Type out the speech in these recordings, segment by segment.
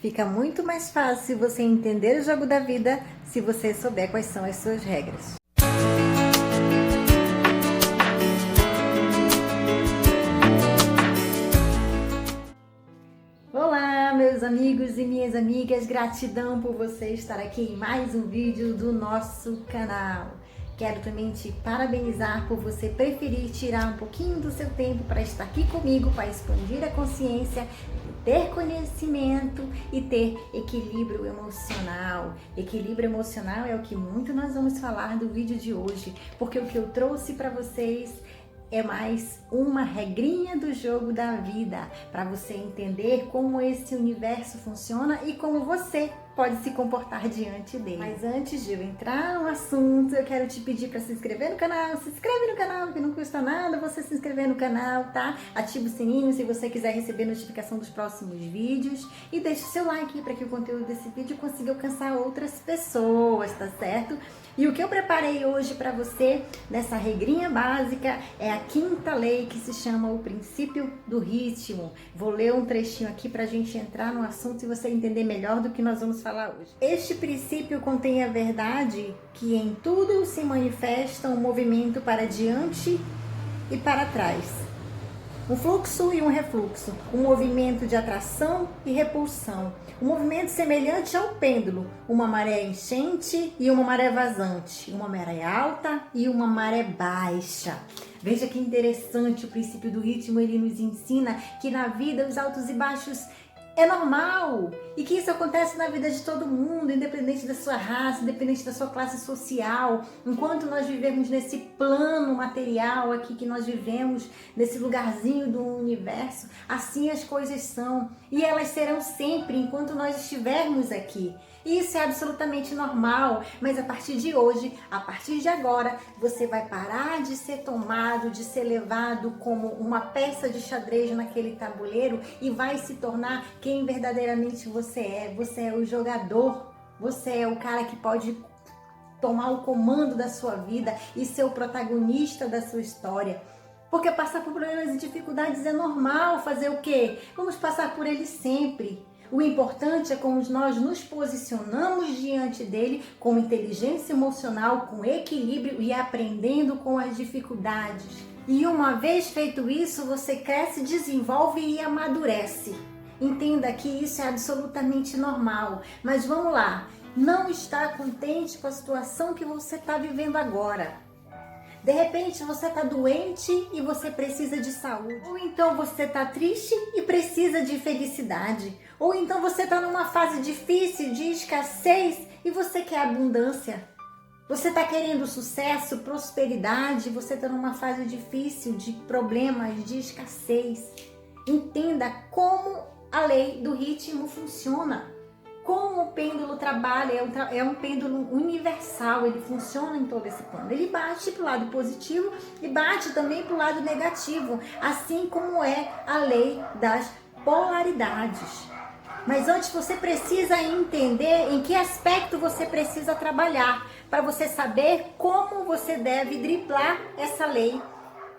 Fica muito mais fácil você entender o jogo da vida se você souber quais são as suas regras. Olá, meus amigos e minhas amigas, gratidão por você estar aqui em mais um vídeo do nosso canal. Quero também te parabenizar por você preferir tirar um pouquinho do seu tempo para estar aqui comigo, para expandir a consciência, ter conhecimento e ter equilíbrio emocional. Equilíbrio emocional é o que muito nós vamos falar do vídeo de hoje, porque o que eu trouxe para vocês é mais uma regrinha do jogo da vida, para você entender como esse universo funciona e como você pode se comportar diante dele. Mas antes de eu entrar no assunto, eu quero te pedir para se inscrever no canal. Se inscreve no canal, que não custa nada você se inscrever no canal, tá? Ativa o sininho se você quiser receber notificação dos próximos vídeos e deixe seu like para que o conteúdo desse vídeo consiga alcançar outras pessoas, tá certo? E o que eu preparei hoje para você, nessa regrinha básica, é a quinta lei, que se chama o princípio do ritmo. Vou ler um trechinho aqui para a gente entrar no assunto e você entender melhor do que nós vamos falar hoje. Este princípio contém a verdade que em tudo se manifesta um movimento para diante e para trás. Um fluxo e um refluxo, um movimento de atração e repulsão, um movimento semelhante ao pêndulo, uma maré enchente e uma maré vazante, uma maré alta e uma maré baixa. Veja que interessante, o princípio do ritmo, ele nos ensina que na vida os altos e baixos é normal e que isso acontece na vida de todo mundo, independente da sua raça, independente da sua classe social. Enquanto nós vivemos nesse plano material aqui que nós vivemos, nesse lugarzinho do universo, assim as coisas são e elas serão sempre enquanto nós estivermos aqui. Isso é absolutamente normal, mas a partir de hoje, a partir de agora, você vai parar de ser tomado, de ser levado como uma peça de xadrez naquele tabuleiro e vai se tornar quem verdadeiramente você é. Você é o jogador, você é o cara que pode tomar o comando da sua vida e ser o protagonista da sua história. Porque passar por problemas e dificuldades é normal. Fazer o quê? Vamos passar por eles sempre. O importante é como nós nos posicionamos diante dele com inteligência emocional, com equilíbrio e aprendendo com as dificuldades. E uma vez feito isso, você cresce, desenvolve e amadurece. Entenda que isso é absolutamente normal. Mas vamos lá, não está contente com a situação que você está vivendo agora. De repente você está doente e você precisa de saúde. Ou então você está triste e precisa de felicidade. Ou então você está numa fase difícil de escassez e você quer abundância. Você está querendo sucesso, prosperidade, você está numa fase difícil de problemas, de escassez. Entenda como a lei do ritmo funciona. Como o pêndulo trabalha, é um pêndulo universal, ele funciona em todo esse plano. Ele bate para o lado positivo e bate também para o lado negativo, assim como é a lei das polaridades. Mas antes você precisa entender em que aspecto você precisa trabalhar, para você saber como você deve driblar essa lei,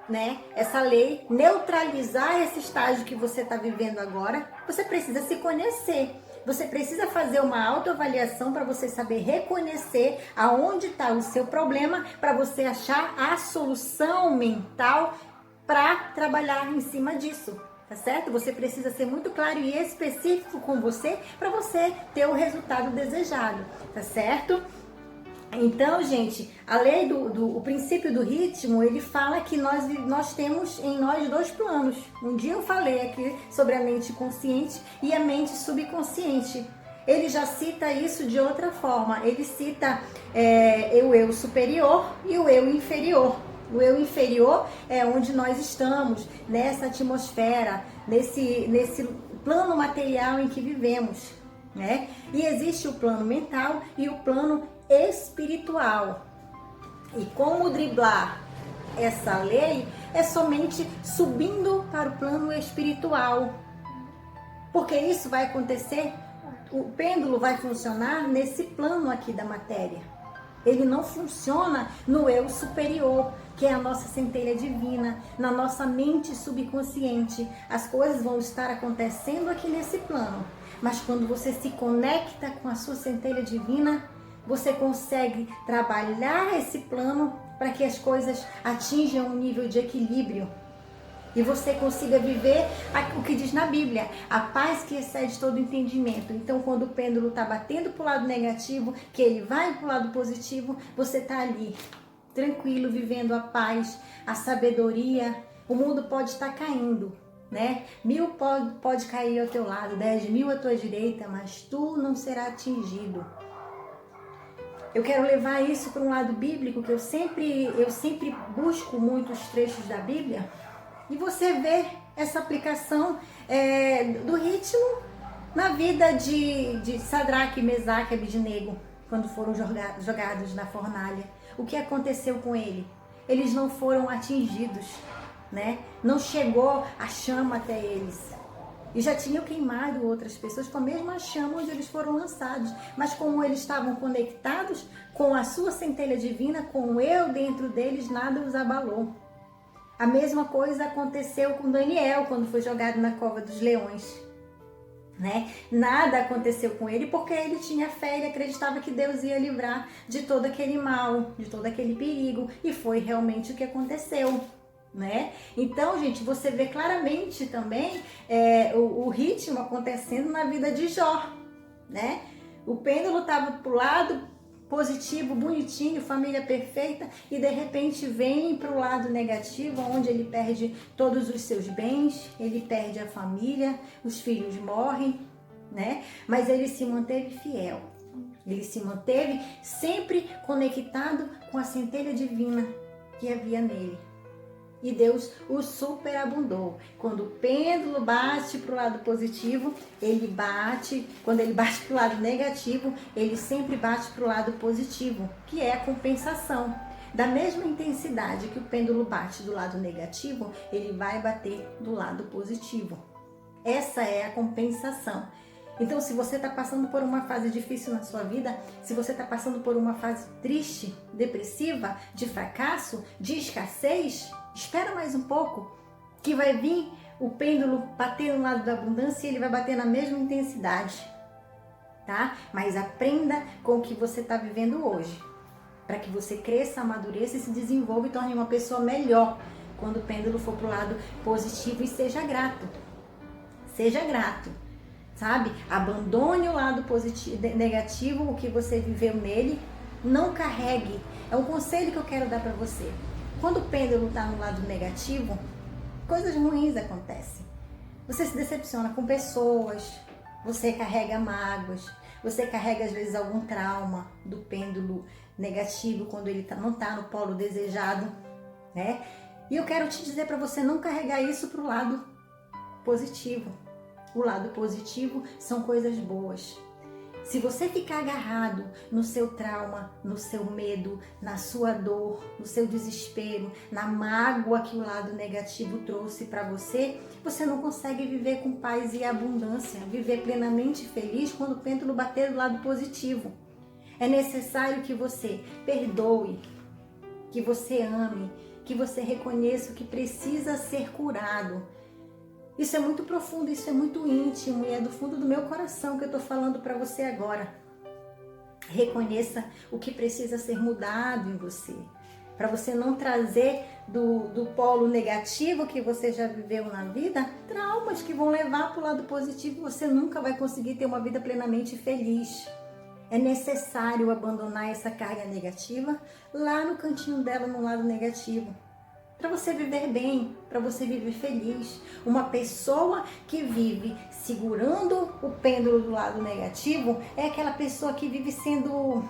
né? Essa lei, neutralizar esse estágio que você está vivendo agora. Você precisa se conhecer. Você precisa fazer uma autoavaliação para você saber reconhecer aonde está o seu problema, para você achar a solução mental para trabalhar em cima disso, tá certo? Você precisa ser muito claro e específico com você para você ter o resultado desejado, tá certo? Então, gente, a lei o princípio do ritmo, ele fala que nós temos em nós dois planos. Um dia eu falei aqui sobre a mente consciente e a mente subconsciente. Ele já cita isso de outra forma. Ele cita o eu superior e o eu inferior. O eu inferior é onde nós estamos, nessa atmosfera, nesse plano material em que vivemos, né? E existe o plano mental e o plano espiritual. E como driblar essa lei é somente subindo para o plano espiritual. Porque isso vai acontecer, o pêndulo vai funcionar nesse plano aqui da matéria. Ele não funciona no eu superior, que é a nossa centelha divina, na nossa mente subconsciente. As coisas vão estar acontecendo aqui nesse plano. Mas quando você se conecta com a sua centelha divina, você consegue trabalhar esse plano para que as coisas atinjam um nível de equilíbrio. E você consiga viver o que diz na Bíblia, a paz que excede todo entendimento. Então, quando o pêndulo está batendo para o lado negativo, que ele vai para o lado positivo, você está ali, tranquilo, vivendo a paz, a sabedoria. O mundo pode estar caindo, né? 1000 pode cair ao teu lado, 10.000 à tua direita, mas tu não será atingido. Eu quero levar isso para um lado bíblico, que eu sempre busco muitos trechos da Bíblia. E você vê essa aplicação do ritmo na vida de Sadraque, Mesaque e Abednego, quando foram jogados na fornalha. O que aconteceu com ele? Eles não foram atingidos, né? Não chegou a chama até eles. E já tinham queimado outras pessoas com a mesma chama onde eles foram lançados. Mas como eles estavam conectados com a sua centelha divina, com o eu dentro deles, nada os abalou. A mesma coisa aconteceu com Daniel quando foi jogado na cova dos leões, né? Nada aconteceu com ele porque ele tinha fé, ele acreditava que Deus ia livrar de todo aquele mal, de todo aquele perigo, e foi realmente o que aconteceu, né? Então, gente, você vê claramente também o ritmo acontecendo na vida de Jó, né? O pêndulo estava pro lado positivo, bonitinho, família perfeita, e de repente vem para o lado negativo, onde ele perde todos os seus bens, ele perde a família, os filhos morrem, né? Mas ele se manteve fiel, ele se manteve sempre conectado com a centelha divina que havia nele. E Deus o superabundou. Quando o pêndulo bate para o lado positivo, ele bate. Quando ele bate para o lado negativo, ele sempre bate para o lado positivo, que é a compensação. Da mesma intensidade que o pêndulo bate do lado negativo, ele vai bater do lado positivo. Essa é a compensação. Então, se você está passando por uma fase difícil na sua vida, se você está passando por uma fase triste, depressiva, de fracasso, de escassez, espera mais um pouco, que vai vir o pêndulo bater no lado da abundância e ele vai bater na mesma intensidade, tá? Mas aprenda com o que você está vivendo hoje, para que você cresça, amadureça e se desenvolva e torne uma pessoa melhor quando o pêndulo for para o lado positivo, e seja grato. Seja grato. Sabe? Abandone o lado positivo, negativo, o que você viveu nele, não carregue. É um conselho que eu quero dar para você. Quando o pêndulo está no lado negativo, coisas ruins acontecem. Você se decepciona com pessoas, você carrega mágoas, você carrega às vezes algum trauma do pêndulo negativo quando ele não está no polo desejado, né? E eu quero te dizer para você não carregar isso para o lado positivo. O lado positivo são coisas boas. Se você ficar agarrado no seu trauma, no seu medo, na sua dor, no seu desespero, na mágoa que o lado negativo trouxe para você, você não consegue viver com paz e abundância, viver plenamente feliz quando o pêndulo bater do lado positivo. É necessário que você perdoe, que você ame, que você reconheça o que precisa ser curado. Isso é muito profundo, isso é muito íntimo e é do fundo do meu coração que eu estou falando para você agora. Reconheça o que precisa ser mudado em você, para você não trazer do polo negativo que você já viveu na vida, traumas que vão levar para o lado positivo. Você nunca vai conseguir ter uma vida plenamente feliz. É necessário abandonar essa carga negativa lá no cantinho dela, no lado negativo, para você viver bem, para você viver feliz. Uma pessoa que vive segurando o pêndulo do lado negativo é aquela pessoa que vive sendo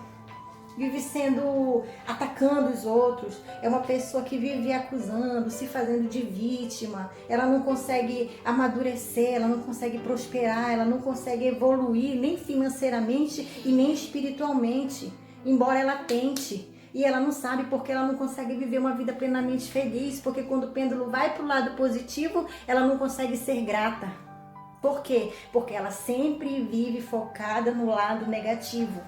atacando os outros, é uma pessoa que vive acusando, se fazendo de vítima. Ela não consegue amadurecer, ela não consegue prosperar, ela não consegue evoluir nem financeiramente e nem espiritualmente, embora ela tente. E ela não sabe porque ela não consegue viver uma vida plenamente feliz, porque quando o pêndulo vai para o lado positivo, ela não consegue ser grata. Por quê? Porque ela sempre vive focada no lado negativo.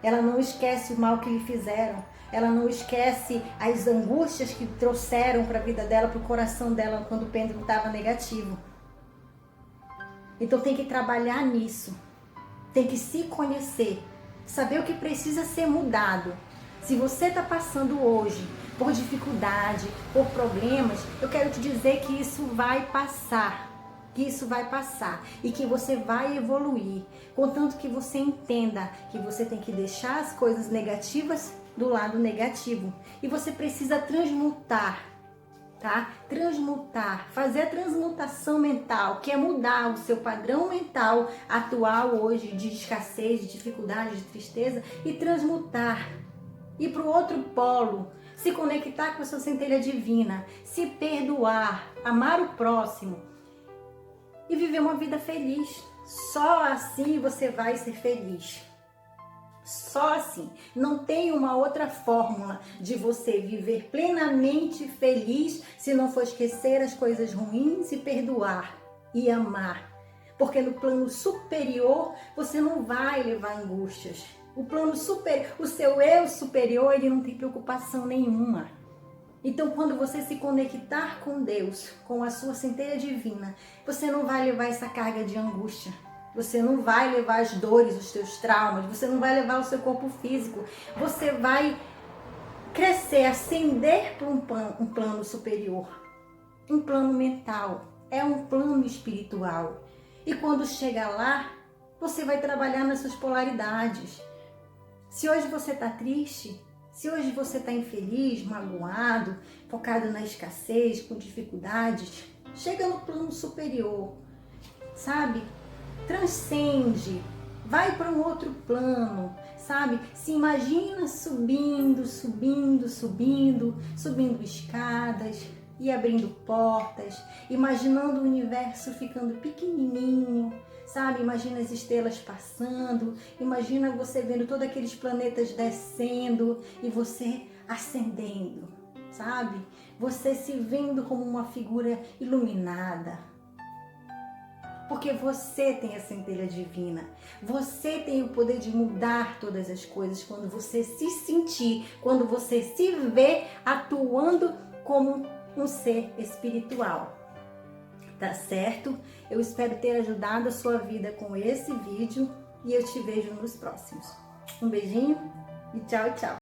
Ela não esquece o mal que lhe fizeram, ela não esquece as angústias que trouxeram para a vida dela, para o coração dela, quando o pêndulo estava negativo. Então tem que trabalhar nisso. Tem que se conhecer, saber o que precisa ser mudado. Se você está passando hoje por dificuldade, por problemas, eu quero te dizer que isso vai passar. Que isso vai passar e que você vai evoluir. Contanto que você entenda que você tem que deixar as coisas negativas do lado negativo. E você precisa transmutar, tá? Transmutar, fazer a transmutação mental, que é mudar o seu padrão mental atual hoje de escassez, de dificuldade, de tristeza e transmutar. Ir para o outro polo, se conectar com a sua centelha divina, se perdoar, amar o próximo e viver uma vida feliz. Só assim você vai ser feliz. Só assim. Não tem uma outra fórmula de você viver plenamente feliz se não for esquecer as coisas ruins e perdoar e amar. Porque no plano superior você não vai levar angústias. O plano superior, o seu eu superior, ele não tem preocupação nenhuma. Então, quando você se conectar com Deus, com a sua centelha divina, você não vai levar essa carga de angústia. Você não vai levar as dores, os seus traumas. Você não vai levar o seu corpo físico. Você vai crescer, ascender para um plano superior. Um plano mental. É um plano espiritual. E quando chegar lá, você vai trabalhar nas suas polaridades. Se hoje você está triste, se hoje você está infeliz, magoado, focado na escassez, com dificuldades, chega no plano superior, sabe? Transcende, vai para um outro plano, sabe? Se imagina subindo escadas e abrindo portas, imaginando o universo ficando pequenininho, sabe? Imagina as estrelas passando, imagina você vendo todos aqueles planetas descendo e você ascendendo, sabe? Você se vendo como uma figura iluminada. Porque você tem a centelha divina. Você tem o poder de mudar todas as coisas quando você se sentir, quando você se vê atuando como um ser espiritual. Tá certo? Eu espero ter ajudado a sua vida com esse vídeo e eu te vejo nos próximos. Um beijinho e tchau, tchau!